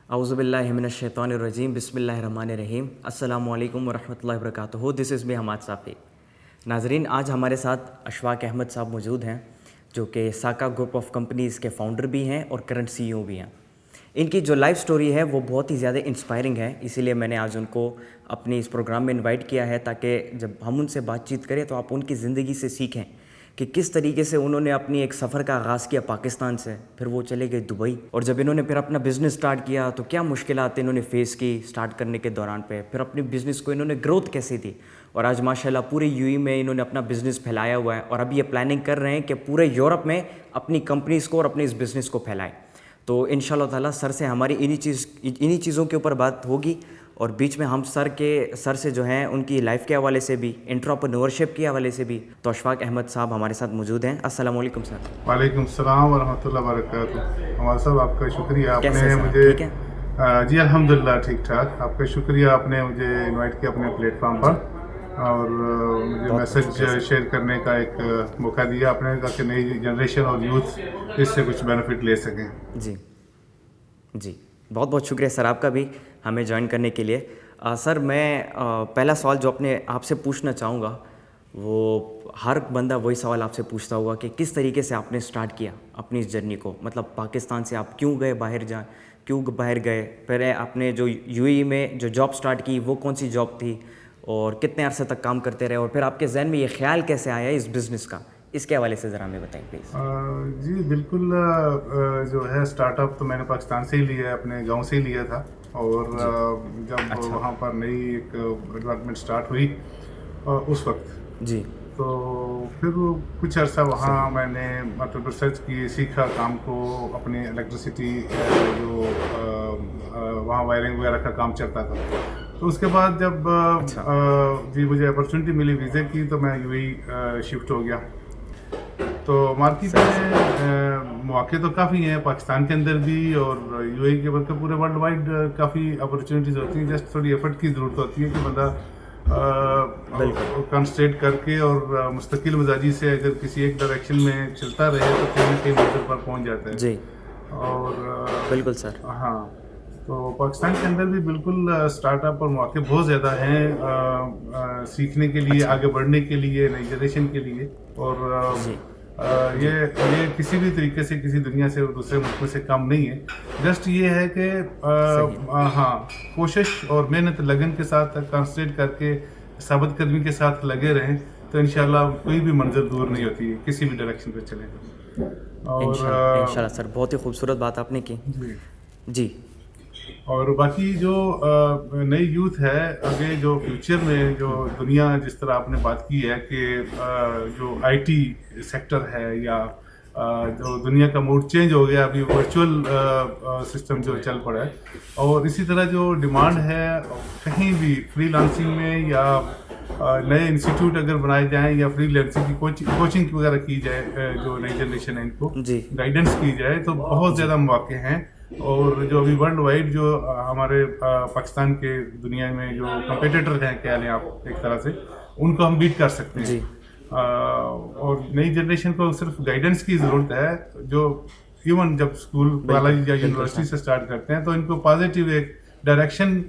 औज़ुबिल्लाहि मिनश्शैतानिर्रजीम बिस्मिल्लाहिर्रहमानिर्रहीम अस्सलामु अलैकुम वरहमतुल्लाहि वबरकातुहू। This is me Hamad Safi. नाज़रीन, आज हमारे साथ अशफाक अहमद साहब मौजूद हैं, जो कि साका ग्रुप ऑफ कंपनीज़ के फ़ाउंडर भी हैं और करंट सीईओ भी हैं। इनकी जो लाइफ स्टोरी है वो बहुत ही ज़्यादा इंस्पायरिंग है, इसीलिए मैंने आज उनको अपने इस प्रोग्राम में इनवाइट किया है, ताकि जब हम उनसे बातचीत करें तो आप उनकी ज़िंदगी से सीखें कि किस तरीके से उन्होंने अपनी एक सफ़र का आगाज़ किया पाकिस्तान से, फिर वो चले गए दुबई, और जब इन्होंने फिर अपना बिज़नेस स्टार्ट किया तो क्या मुश्किलात इन्होंने फ़ेस की स्टार्ट करने के दौरान पे, फिर अपने बिज़नेस को इन्होंने ग्रोथ कैसे दी, और आज माशाल्लाह पूरे यूएई में इन्होंने अपना बिज़नेस फैलाया हुआ है, और अभी ये प्लानिंग कर रहे हैं कि पूरे यूरोप में अपनी कंपनीज़ को और अपने इस बिज़नेस को फैलाएँ। तो इंशाल्लाह ताला सर से हमारी इन्हीं चीज़ों के ऊपर बात होगी, और बीच में हम सर से जो हैं उनकी लाइफ के हवाले से भी, एंटरप्रेन्योरशिप के हवाले से भी। तो अशफाक अहमद साहब हमारे साथ मौजूद हैं। अस्सलाम वालेकुम सर। वालेकुम सलाम वरहमतुल्लाहि वबरकातुहू। हमारा साहब, आपका शुक्रिया, कैसे आपने हैं साहब, मुझे ठीक है? जी अल्हम्दुलिल्लाह ठीक ठाक। आपका शुक्रिया, आपने मुझे इनवाइट किया अपने प्लेटफॉर्म पर और मुझे बहुत मैसेज शुक्रिया सर। शेयर करने का एक मौका दिया आपने, ताकि नई जनरेशन और यूथ इससे कुछ बेनिफिट ले सकें। जी जी, बहुत बहुत शुक्रिया सर आपका भी हमें ज्वाइन करने के लिए। सर, मैं पहला सवाल जो अपने आपसे पूछना चाहूँगा, वो हर बंदा वही सवाल आपसे पूछता होगा कि किस तरीके से आपने स्टार्ट किया अपनी इस जर्नी को, मतलब पाकिस्तान से आप क्यों बाहर गए, फिर आपने जो यूएई में जो जॉब स्टार्ट की वो कौन सी जॉब थी, और कितने अरसे तक काम करते रहे, और फिर आपके जहन में ये ख्याल कैसे आया इस बिज़नेस का, इसके हवाले से ज़रा हमें बताएं प्लीज़। जी बिल्कुल, जो है स्टार्टअप तो मैंने पाकिस्तान से ही लिया है, अपने गांव से ही लिया था। और जब अच्छा। वहाँ पर नई एक डेवलपमेंट स्टार्ट हुई उस वक्त, जी। तो फिर कुछ अर्सा वहाँ सही। मैंने मतलब रिसर्च की, सीखा काम को, अपनी इलेक्ट्रिसिटी जो वहाँ वायरिंग वगैरह का काम चलता था। तो उसके बाद जब अच्छा। जी मुझे अपॉर्चुनिटी मिली वीज़े की, तो मैं यूएई शिफ्ट हो गया। तो मार्केट सही में सही। मौके तो काफ़ी हैं पाकिस्तान के अंदर भी, और यूएई के बल्कि पूरे वर्ल्ड वाइड काफ़ी अपॉर्चुनिटीज़ होती हैं। जस्ट थोड़ी एफर्ट की ज़रूरत होती है कि बंदा बिल्कुल। कंसंट्रेट करके और मुस्तकिल मिजाजी से अगर किसी एक डायरेक्शन में चलता रहे तो कहीं ना कहीं मंजिल पर पहुंच जाता है। जी। और बिल्कुल सर। हाँ, तो पाकिस्तान के अंदर भी बिल्कुल स्टार्टअप और मौके बहुत ज़्यादा हैं सीखने के लिए, अच्छा। आगे बढ़ने के लिए, नई जनरेशन के लिए। और जी जी। ये किसी भी तरीके से किसी दुनिया से और दूसरे मुल्कों से कम नहीं है। जस्ट ये है कि सही। हाँ, कोशिश और मेहनत लगन के साथ कंसंट्रेट करके साबित कदमी के साथ लगे रहें तो इंशाल्लाह कोई भी मंजिल दूर नहीं होती है, किसी भी डायरेक्शन पे चलें तो। और इंशाल्लाह इंशाल्लाह सर, बहुत ही खूबसूरत बात आपने की। जी, जी। और बाकी जो नई यूथ है, आगे जो फ्यूचर में जो दुनिया जिस तरह आपने बात की है कि जो आईटी सेक्टर है, या जो दुनिया का मूड चेंज हो गया, अभी वर्चुअल सिस्टम जो चल पड़ा है, और इसी तरह जो डिमांड है कहीं भी फ्रीलांसिंग में, या नए इंस्टीट्यूट अगर बनाए जाएं, या फ्रीलांसिंग की कोचिंग वगैरह की जाए, जो नई जनरेशन है इनको जी गाइडेंस की जाए, तो बहुत ज़्यादा मौके हैं। और जो अभी वर्ल्ड वाइड जो हमारे पाकिस्तान के दुनिया में जो कंपेटिटर हैं, कह लें आप एक तरह से, उनको हम बीट कर सकते हैं। जी। और नई जनरेशन को सिर्फ गाइडेंस की ज़रूरत है। जो इवन जब स्कूल वाला बिल्कुल या बिल्कुल यूनिवर्सिटी सर। से स्टार्ट करते हैं, तो इनको पॉजिटिव एक डायरेक्शन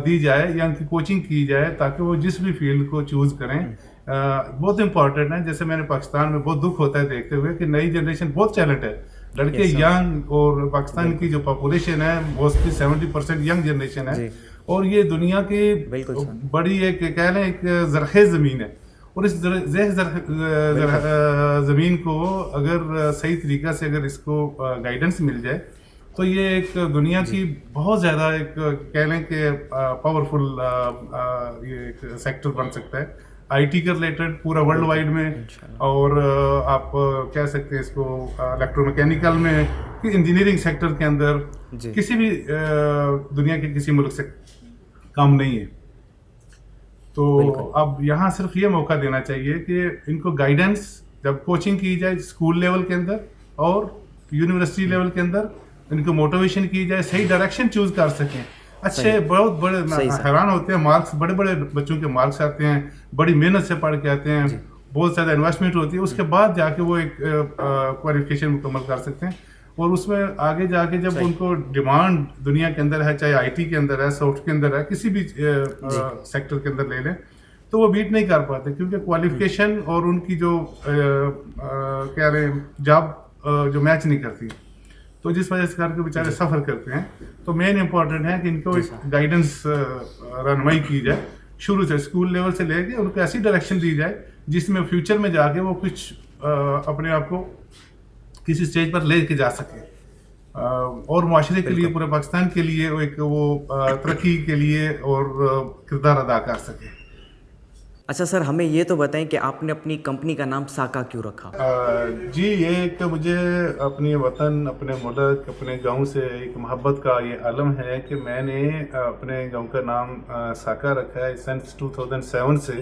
दी जाए, या उनकी कोचिंग की जाए, ताकि वो जिस भी फील्ड को चूज़ करें। बहुत इंपॉर्टेंट है। जैसे मैंने पाकिस्तान में बहुत दुख होता है देखते हुए कि नई जनरेशन बहुत टैलेंट है, लड़के यस सर। यंग, और पाकिस्तान की बिल्कुल जो पॉपुलेशन है मोस्टली 70% यंग जनरेशन है। जी। और ये दुनिया की बिल्कुल सर। बड़ी एक कह लें एक ज़रख़ेज़ ज़मीन है, और इस बिल्कुल। ज़मीन को अगर सही तरीक़ा से अगर इसको गाइडेंस मिल जाए, तो ये एक दुनिया जी। की बहुत ज़्यादा एक कह लें कि पावरफुल ये एक सेक्टर बन सकता है आईटी के रिलेटेड पूरा वर्ल्ड वाइड में। इंशाल्लाह। और आप कह सकते हैं इसको इलेक्ट्रोमैकेनिकल में, कि इंजीनियरिंग सेक्टर के अंदर जी। किसी भी दुनिया के किसी मुल्क से कम नहीं है। तो बिल्कुल। अब यहाँ सिर्फ ये मौका देना चाहिए कि इनको गाइडेंस जब कोचिंग की जाए स्कूल लेवल के अंदर और यूनिवर्सिटी लेवल के अंदर, इनको मोटिवेशन की जाए, सही डायरेक्शन चूज कर सकें। अच्छे सही बहुत बड़े सही सर। हैरान होते हैं, मार्क्स बड़े बड़े बच्चों के मार्क्स आते हैं, बड़ी मेहनत से पढ़ के आते हैं, जी। बहुत ज़्यादा इन्वेस्टमेंट होती है, उसके बाद जाके वो एक क्वालिफिकेशन मुकम्मल कर सकते हैं। और उसमें आगे जाके जब उनको डिमांड दुनिया के अंदर है, चाहे आईटी के अंदर है, सॉफ्ट के अंदर है, किसी भी सेक्टर के अंदर ले लें, तो वो बीट नहीं कर पाते, क्योंकि क्वालिफिकेशन और उनकी जो क्या रहे जॉब जो मैच नहीं करती, तो जिस वजह से करके बेचारे सफ़र करते हैं। तो मेन इंपॉर्टेंट है कि इनको एक गाइडेंस रहनुमाई की जाए शुरू से, स्कूल लेवल से लेके उनको ऐसी डायरेक्शन दी जाए जिसमें फ्यूचर में जाके वो कुछ अपने आप को किसी स्टेज पर ले के जा सके, और माशरे के लिए, पूरे पाकिस्तान के लिए एक वो तरक्की के लिए और किरदार अदा कर सके। अच्छा सर, हमें ये तो बताएं कि आपने अपनी कंपनी का नाम साका क्यों रखा? जी, ये एक मुझे अपने वतन, अपने मुल्क, अपने गांव से एक मोहब्बत का ये आलम है कि मैंने अपने गांव का नाम साका रखा है सिंस 2007 से,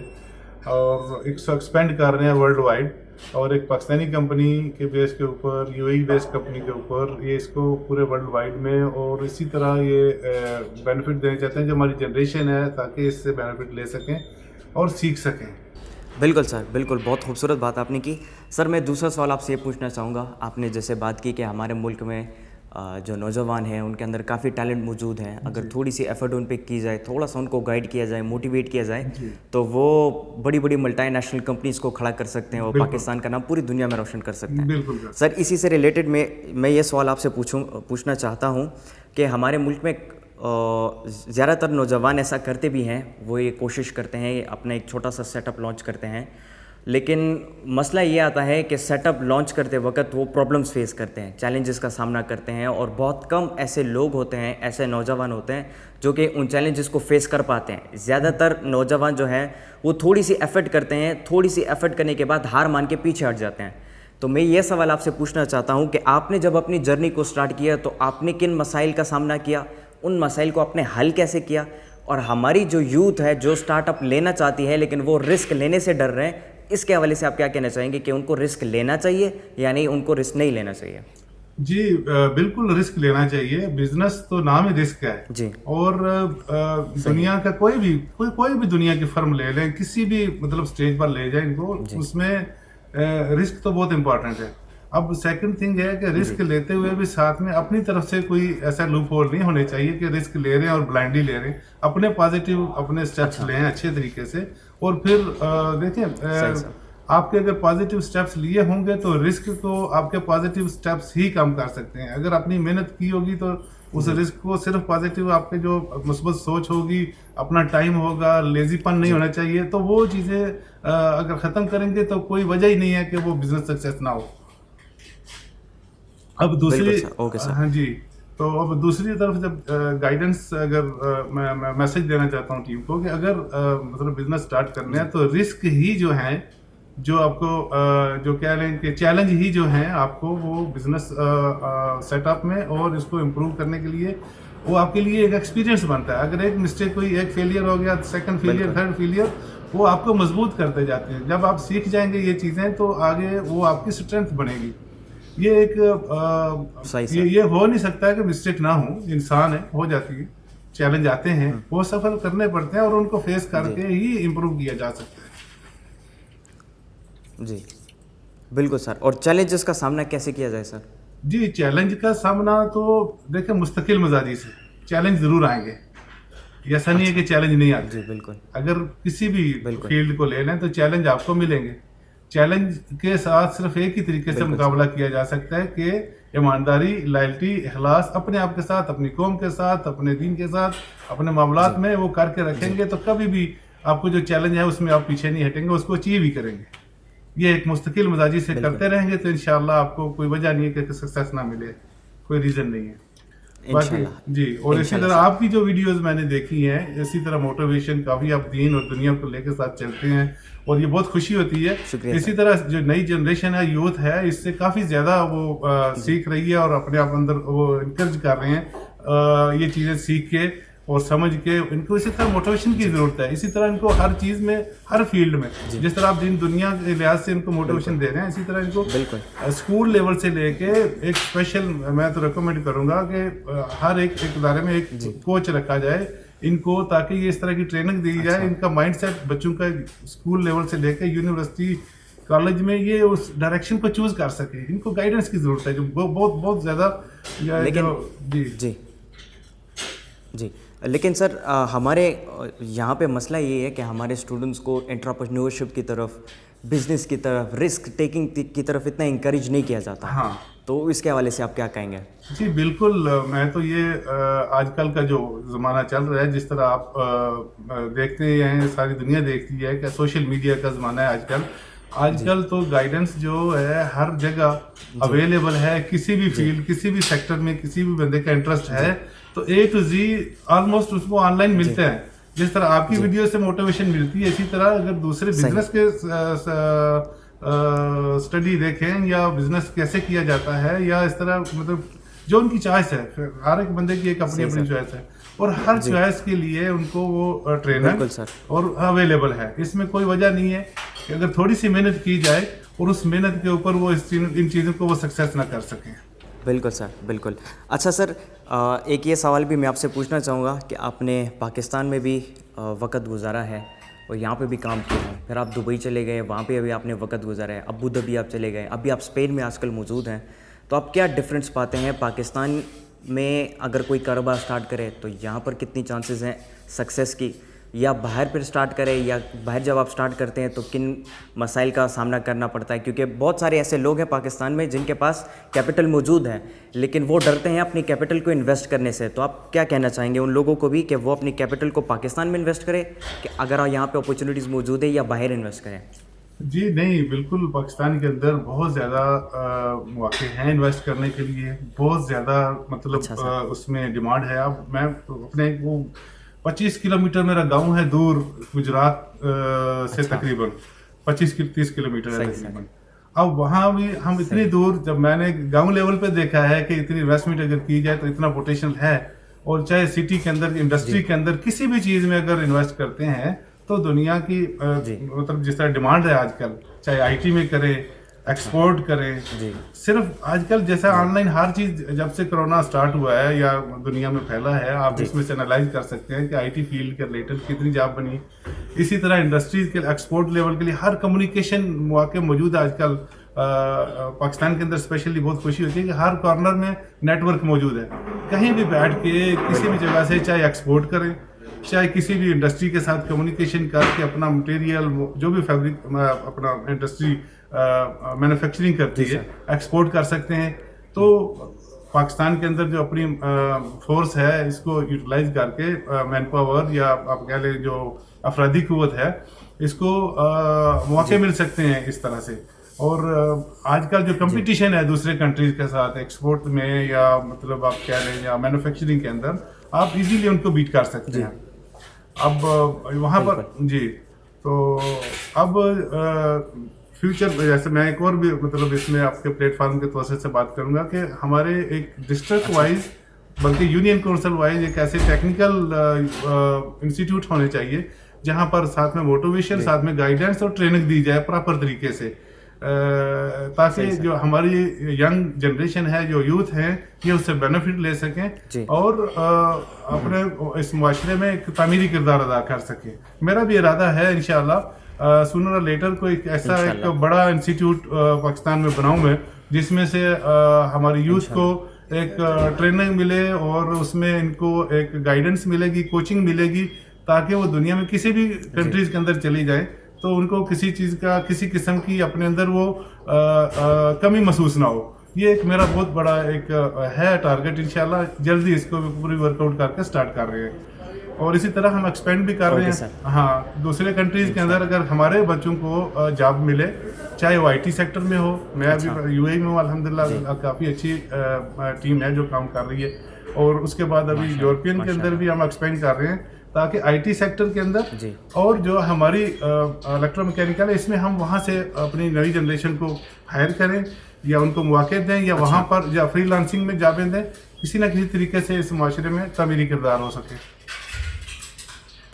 और इसको एक्सपेंड कर रहे हैं वर्ल्ड वाइड, और एक पाकिस्तानी कंपनी के बेस के ऊपर, यूएई बेस्ड कंपनी के ऊपर ये इसको पूरे वर्ल्ड वाइड में, और इसी तरह ये बेनिफिट देना चाहते हैं जो हमारी जनरेशन है, ताकि इससे बेनिफिट ले सकें और सीख सकें। बिल्कुल सर, बिल्कुल, बहुत खूबसूरत बात आपने की। सर, मैं दूसरा सवाल आपसे ये पूछना चाहूँगा, आपने जैसे बात की कि हमारे मुल्क में जो नौजवान हैं उनके अंदर काफ़ी टैलेंट मौजूद हैं, अगर थोड़ी सी एफर्ट उन पे की जाए, थोड़ा सा उनको गाइड किया जाए, मोटिवेट किया जाए, तो वो बड़ी बड़ी मल्टीनेशनल कंपनीज को खड़ा कर सकते हैं और पाकिस्तान का नाम पूरी दुनिया में रोशन कर सकते हैं। बिल्कुल सर, इसी से रिलेटेड मैं ये सवाल आपसे पूछना चाहता हूँ कि हमारे मुल्क में ज़्यादातर नौजवान ऐसा करते भी हैं, वो ये कोशिश करते हैं, अपना एक छोटा सा सेटअप लॉन्च करते हैं, लेकिन मसला ये आता है कि सेटअप लॉन्च करते वक्त वो प्रॉब्लम्स फेस करते हैं, चैलेंजेस का सामना करते हैं, और बहुत कम ऐसे लोग होते हैं, ऐसे नौजवान होते हैं जो कि उन चैलेंजेस को फेस कर पाते हैं। ज़्यादातर नौजवान जो हैं वो थोड़ी सी एफर्ट करते हैं, थोड़ी सी एफर्ट करने के बाद हार मान के पीछे हट जाते हैं। तो मैं ये सवाल आपसे पूछना चाहता हूँ कि आपने जब अपनी जर्नी को स्टार्ट किया तो आपने किन मसाइल का सामना किया, उन मसाइल को आपने हल कैसे किया, और हमारी जो यूथ है जो स्टार्टअप लेना चाहती है लेकिन वो रिस्क लेने से डर रहे हैं, इसके हवाले से आप क्या कहना चाहेंगे कि उनको रिस्क लेना चाहिए या नहीं, उनको रिस्क नहीं लेना चाहिए? जी, बिल्कुल रिस्क लेना चाहिए। बिजनेस तो नाम ही रिस्क है जी। और दुनिया का कोई भी दुनिया की फर्म ले लें, किसी भी मतलब स्टेज पर ले जाए इनको, उसमें रिस्क तो बहुत इंपॉर्टेंट है। अब सेकंड थिंग है कि रिस्क लेते हुए भी साथ में अपनी तरफ से कोई ऐसा लूप होल नहीं होने चाहिए कि रिस्क ले रहे हैं और ब्लाइंडली ले रहे हैं। अपने पॉजिटिव अपने स्टेप्स लें अच्छे तरीके से, और फिर देखें आपके अगर पॉजिटिव स्टेप्स लिए होंगे तो रिस्क को आपके पॉजिटिव स्टेप्स ही कम कर सकते हैं। अगर अपनी मेहनत की होगी तो उस रिस्क को सिर्फ पॉजिटिव आपके जो मुस्बत सोच होगी, अपना टाइम होगा, लेजीपन नहीं होना चाहिए, तो वो चीज़ें अगर ख़त्म करेंगे तो कोई वजह ही नहीं है कि वो बिजनेस सक्सेस ना हो। अब दूसरी हाँ जी, तो अब दूसरी तरफ जब गाइडेंस अगर मैं मैसेज देना चाहता हूँ टीम को कि अगर मतलब बिजनेस स्टार्ट करना है तो रिस्क ही जो है, जो आपको जो कह लें कि चैलेंज ही जो है आपको वो बिजनेस सेटअप में और इसको इम्प्रूव करने के लिए वो आपके लिए एक एक्सपीरियंस बनता है। अगर एक मिस्टेक हुई, एक फेलियर हो गया, सेकंड फेलियर, थर्ड फेलियर, वो आपको मजबूत करते जाते हैं। जब आप सीख जाएंगे ये चीज़ें तो आगे वो आपकी स्ट्रेंथ बनेगी। ये एक ये हो नहीं सकता है कि मिस्टेक ना हो, इंसान है, हो जाती है, चैलेंज आते हैं, वो सफल करने पड़ते हैं और उनको फेस करके ही इम्प्रूव किया जा सकता है। जी बिल्कुल सर। और चैलेंजेस का सामना कैसे किया जाए सर? जी, चैलेंज का सामना तो देखिए मुस्तकिल मिजाजी से चैलेंज जरूर आएंगे, ऐसा नहीं है कि चैलेंज नहीं आते। जी बिल्कुल। अगर किसी भी फील्ड को ले लें तो चैलेंज आपको मिलेंगे। चैलेंज के साथ सिर्फ एक ही तरीके से मुकाबला किया जा सकता है कि ईमानदारी, लॉयल्टी, इखलास अपने आप के साथ, अपनी कौम के साथ, अपने दीन के साथ, अपने मामलात में वो करके रखेंगे तो कभी भी आपको जो चैलेंज है उसमें आप पीछे नहीं हटेंगे, उसको अचीव ही करेंगे। ये एक मुस्तकिल मिजाजी से करते रहेंगे तो इंशाल्लाह आपको कोई वजह नहीं है कि सक्सेस ना मिले, कोई रीज़न नहीं है। बाकी जी, और इसी तरह आपकी जो वीडियोस मैंने देखी हैं, इसी तरह मोटिवेशन काफ़ी आप दीन और दुनिया को लेकर साथ चलते हैं और ये बहुत खुशी होती है। इसी तरह जो नई जनरेशन है, यूथ है, इससे काफ़ी ज़्यादा वो सीख रही है और अपने आप अंदर वो इनकरेज कर रहे हैं ये चीज़ें सीख के और समझ के। इनको इसी तरह मोटिवेशन की ज़रूरत है, इसी तरह इनको हर चीज़ में, हर फील्ड में, जिस तरह आप दिन दुनिया के लिहाज से इनको मोटिवेशन दे रहे हैं, इसी तरह इनको स्कूल लेवल से लेके एक स्पेशल मैं तो रिकमेंड करूँगा कि हर एक इदारे में एक कोच रखा जाए इनको, ताकि ये इस तरह की ट्रेनिंग दी जाए। इनका माइंड सेट बच्चों का स्कूल लेवल से लेके यूनिवर्सिटी कॉलेज में ये उस डायरेक्शन को चूज कर सके। इनको गाइडेंस की ज़रूरत है, जो बहुत बहुत ज़्यादा। लेकिन जी जी जी लेकिन सर हमारे यहाँ पे मसला ये है कि हमारे स्टूडेंट्स को एंटरप्रेन्योरशिप की तरफ, बिजनेस की तरफ, रिस्क टेकिंग की तरफ इतना इंकरेज नहीं किया जाता। हाँ, तो इसके हवाले से आप क्या कहेंगे? जी बिल्कुल। मैं तो ये आजकल का जो ज़माना चल रहा है, जिस तरह आप देखते हैं, सारी दुनिया देखती है कि सोशल मीडिया का ज़माना है आजकल। आजकल तो गाइडेंस जो है हर जगह अवेलेबल है। किसी भी फील्ड, किसी भी सेक्टर में किसी भी बंदे का इंटरेस्ट है तो A to Z ऑलमोस्ट उसको ऑनलाइन मिलते हैं। जिस तरह आपकी वीडियो से मोटिवेशन मिलती है, इसी तरह अगर दूसरे बिजनेस के स्टडी देखें या बिजनेस कैसे किया जाता है, या इस तरह मतलब जो उनकी चॉइस है, हर एक बंदे की एक अपनी अपनी चॉइस है, और हर चॉइस के लिए उनको वो ट्रेनर और अवेलेबल है। इसमें कोई वजह नहीं है कि अगर थोड़ी सी मेहनत की जाए और उस मेहनत के ऊपर वो इन चीज़ों को वो सक्सेस ना कर सकें। बिल्कुल सर, बिल्कुल। अच्छा सर, एक ये सवाल भी मैं आपसे पूछना चाहूँगा कि आपने पाकिस्तान में भी वक़्त गुजारा है और यहाँ पे भी काम किया है, फिर आप दुबई चले गए, वहाँ पे अभी आपने वक़्त गुजारा है, अबू धाबी आप चले गए, अभी आप स्पेन में आजकल मौजूद हैं। तो आप क्या डिफरेंस पाते हैं पाकिस्तान में अगर कोई कारोबार स्टार्ट करे तो यहाँ पर कितनी चांसेस हैं सक्सेस की, या बाहर फिर स्टार्ट करें, या बाहर जब आप स्टार्ट करते हैं तो किन मसाइल का सामना करना पड़ता है? क्योंकि बहुत सारे ऐसे लोग हैं पाकिस्तान में जिनके पास कैपिटल मौजूद है लेकिन वो डरते हैं अपनी कैपिटल को इन्वेस्ट करने से। तो आप क्या कहना चाहेंगे उन लोगों को भी कि वो अपनी कैपिटल को पाकिस्तान में इन्वेस्ट करें, कि अगर यहाँ पे अपॉर्चुनिटीज़ मौजूद है, या बाहर इन्वेस्ट करें? जी नहीं, बिल्कुल। पाकिस्तान के अंदर बहुत ज़्यादा मौके हैं इन्वेस्ट करने के लिए, बहुत ज़्यादा मतलब उसमें डिमांड है। अब मैं अपने वो 25 किलोमीटर मेरा गांव है दूर, गुजरात से तकरीबन 25-30 किलोमीटर है तकरीबन। अब वहाँ भी हम इतनी दूर, जब मैंने गांव लेवल पे देखा है कि इतनी इन्वेस्टमेंट अगर की जाए तो इतना पोटेंशियल है, और चाहे सिटी के अंदर, इंडस्ट्री के अंदर, किसी भी चीज़ में अगर इन्वेस्ट करते हैं तो दुनिया की मतलब जिस तरह डिमांड है आजकल, चाहे आईटी में करें, एक्सपोर्ट करें, सिर्फ आजकल जैसा ऑनलाइन हर चीज़ जब से कोरोना स्टार्ट हुआ है या दुनिया में फैला है, आप इसमें से एनालाइज कर सकते हैं कि आईटी फील्ड के रिलेटेड कितनी जॉब बनी। इसी तरह इंडस्ट्रीज के एक्सपोर्ट लेवल के लिए हर कम्युनिकेशन मौके मौजूद है आजकल। पाकिस्तान के अंदर स्पेशली बहुत खुशी होती है कि हर कॉर्नर में नेटवर्क मौजूद है। कहीं भी बैठ के किसी भी जगह से, चाहे एक्सपोर्ट करें, चाहे किसी भी इंडस्ट्री के साथ कम्युनिकेशन करके अपना मटेरियल, जो भी फैब्रिक अपना इंडस्ट्री मैन्युफैक्चरिंग करती है, एक्सपोर्ट कर सकते हैं। तो पाकिस्तान के अंदर जो अपनी फोर्स है, इसको यूटिलाइज करके मैन पावर या आप कह लें जो अफराधी कुव्वत है, इसको मौके मिल सकते हैं इस तरह से। और आजकल जो कंपटीशन है दूसरे कंट्रीज के साथ एक्सपोर्ट में, या मतलब आप कह रहे हैं या मैन्युफैक्चरिंग के अंदर, आप इजीली उनको बीट कर सकते हैं। अब वहाँ पर जी, तो अब फ्यूचर, जैसे मैं एक और भी मतलब इसमें आपके प्लेटफॉर्म के तौर से बात करूँगा कि हमारे एक डिस्ट्रिक्ट वाइज, बल्कि यूनियन काउंसिल वाइज एक ऐसे टेक्निकल इंस्टीट्यूट होने चाहिए जहाँ पर साथ में मोटिवेशन, साथ में गाइडेंस और ट्रेनिंग दी जाए प्रॉपर तरीके से, ताकि जो हमारी यंग जनरेशन है, जो यूथ है, ये उससे बेनिफिट ले सकें और अपने इस माशरे में एक तामीरी किरदार अदा कर सकें। मेरा भी इरादा है इंशाअल्लाह सूनर और लेटर को एक ऐसा एक बड़ा इंस्टीट्यूट पाकिस्तान में बनाऊं मैं, जिसमें से हमारी यूथ को एक ट्रेनिंग मिले और उसमें इनको एक गाइडेंस मिलेगी, कोचिंग मिलेगी, ताकि वो दुनिया में किसी भी कंट्रीज के अंदर चली जाए तो उनको किसी चीज़ का, किसी किस्म की अपने अंदर वो कमी महसूस ना हो। ये एक मेरा बहुत बड़ा एक है टारगेट। इंशाल्लाह जल्दी इसको पूरी वर्कआउट करके स्टार्ट कर रहे हैं, और इसी तरह हम एक्सपेंड भी कर रहे हैं। हाँ, दूसरे कंट्रीज़ के अंदर अगर हमारे बच्चों को जॉब मिले, चाहे वो IT सेक्टर में हो, मैं अभी UAE में हूँ अल्हम्दुलिल्लाह, काफ़ी अच्छी टीम है जो काम कर रही है, और उसके बाद अभी यूरोपियन के अंदर भी हम एक्सपेंड कर रहे हैं, ताकि IT सेक्टर के अंदर और जो हमारी इलेक्ट्रोमैकेनिकल है, इसमें हम वहाँ से अपनी नई जनरेशन को हायर करें या उनको मौके दें, या वहाँ पर या फ्रीलांसिंग में जॉबें दें, किसी न किसी तरीके से इस माशरे में तामीरी किरदार हो सके।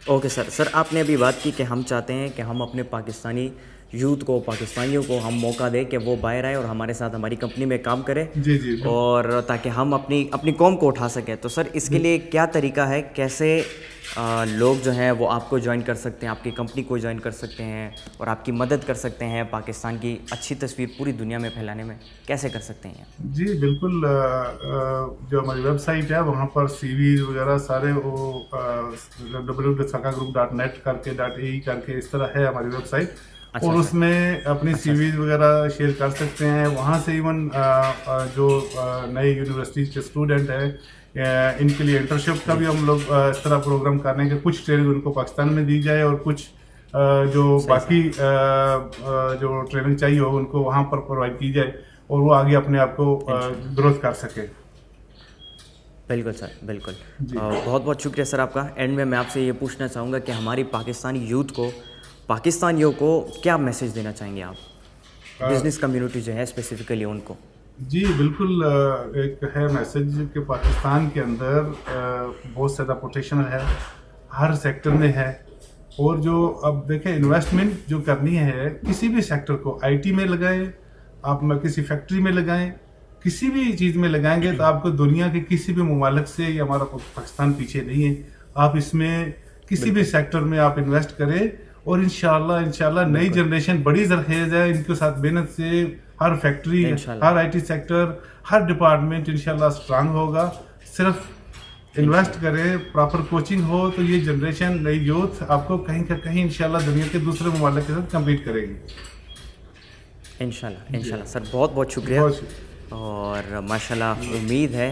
ओके सर, आपने अभी बात की कि हम चाहते हैं कि हम अपने पाकिस्तानी यूथ को, पाकिस्तानियों को हम मौका दें कि वो बाहर आए और हमारे साथ हमारी कंपनी में काम करें, जी जी और ताकि हम अपनी अपनी कौम को उठा सकें। तो सर इसके लिए क्या तरीका है, कैसे लोग जो हैं वो आपको ज्वाइन कर सकते हैं, आपकी कंपनी को ज्वाइन कर सकते हैं और आपकी मदद कर सकते हैं पाकिस्तान की अच्छी तस्वीर पूरी दुनिया में फैलाने में, कैसे कर सकते हैं? जी बिल्कुल। जो हमारी वेबसाइट है वहाँ पर सीवीज वगैरह सारे वो www.sakagroup.net करके .ae करके इस तरह है हमारी वेबसाइट। अच्छा, और अच्छा। उसमें अपनी सीवीज वगैरह शेयर कर सकते हैं। वहाँ से इवन जो नए यूनिवर्सिटी के स्टूडेंट हैं इनके लिए इंटर्नशिप का भी हम लोग इस तरह प्रोग्राम कर रहे हैं कि कुछ ट्रेनिंग उनको पाकिस्तान में दी जाए और कुछ जो बाकी जो ट्रेनिंग चाहिए हो उनको वहाँ पर प्रोवाइड की जाए और वो आगे अपने आप को ग्रोथ कर सके। बिल्कुल सर, बिल्कुल। बहुत बहुत शुक्रिया सर आपका। एंड में मैं आपसे ये पूछना चाहूँगा कि हमारी पाकिस्तानी यूथ को, पाकिस्तानियों को क्या मैसेज देना चाहेंगे आप, बिजनेस कम्युनिटी जो है स्पेसिफिकली उनको? जी बिल्कुल। एक है मैसेज कि पाकिस्तान के अंदर बहुत ज़्यादा पोटेंशियल है, हर सेक्टर में है। और जो अब देखें इन्वेस्टमेंट जो करनी है किसी भी सेक्टर को, आईटी में लगाएं आप, किसी फैक्ट्री में लगाएं, किसी भी चीज़ में लगाएंगे तो आपको दुनिया के किसी भी मुमालिक से ये हमारा पाकिस्तान पीछे नहीं है। आप इसमें किसी भी सेक्टर में आप इन्वेस्ट करें और इंशाल्लाह नई जनरेशन बड़ी जरखेज है, इनके साथ मेहनत से हर फैक्ट्री, हर आईटी सेक्टर, हर डिपार्टमेंट इंशाल्लाह स्ट्रांग होगा। सिर्फ इन्वेस्ट करें, प्रॉपर कोचिंग हो तो ये जनरेशन, नई यूथ आपको कहीं का कहीं इंशाल्लाह दुनिया के दूसरे ममालिक के साथ कम्पीट करेगी। इंशाल्लाह सर, बहुत बहुत शुक्रिया। और माशाल्लाह उम्मीद है,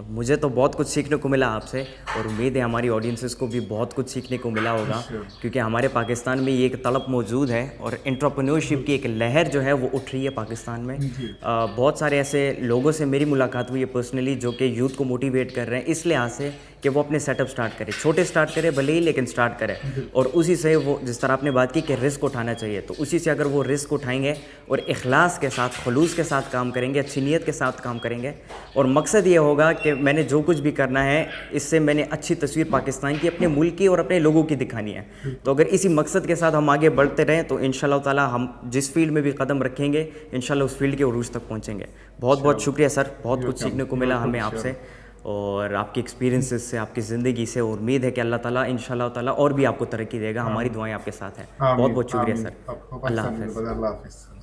मुझे तो बहुत कुछ सीखने को मिला आपसे और उम्मीद है हमारी ऑडियंसेस को भी बहुत कुछ सीखने को मिला होगा, क्योंकि हमारे पाकिस्तान में ये एक तलब मौजूद है और एंटरप्रेन्योरशिप की एक लहर जो है वो उठ रही है पाकिस्तान में। बहुत सारे ऐसे लोगों से मेरी मुलाकात हुई है पर्सनली जो कि यूथ को मोटिवेट कर रहे हैं इस लिहाज से कि वो अपने सेटअप स्टार्ट करें, छोटे स्टार्ट करें भले ही, लेकिन स्टार्ट करें। और उसी से वो, जिस तरह आपने बात की कि रिस्क उठाना चाहिए, तो उसी से अगर वो रिस्क उठाएंगे और इखलास के साथ, खलूस के साथ काम करेंगे, अच्छी नीयत के साथ काम करेंगे, और मकसद ये होगा कि मैंने जो कुछ भी करना है इससे मैंने अच्छी तस्वीर पाकिस्तान की, अपने मुल्क की और अपने लोगों की दिखानी है। तो अगर इसी मकसद के साथ हम आगे बढ़ते रहें तो इंशाल्लाह ताला हम जिस फील्ड में भी कदम रखेंगे इंशाल्लाह उस फील्ड के उरूज तक पहुँचेंगे। बहुत बहुत शुक्रिया सर, बहुत कुछ सीखने को मिला हमें आपसे और आपके एक्सपीरियंसेस से, आपकी ज़िंदगी से। उम्मीद है कि अल्लाह ताला इंशाल्लाह ताला और भी आपको तरक्की देगा। हमारी दुआएं आपके साथ हैं। बहुत बहुत शुक्रिया सर। अल्लाह हाफ़िज़।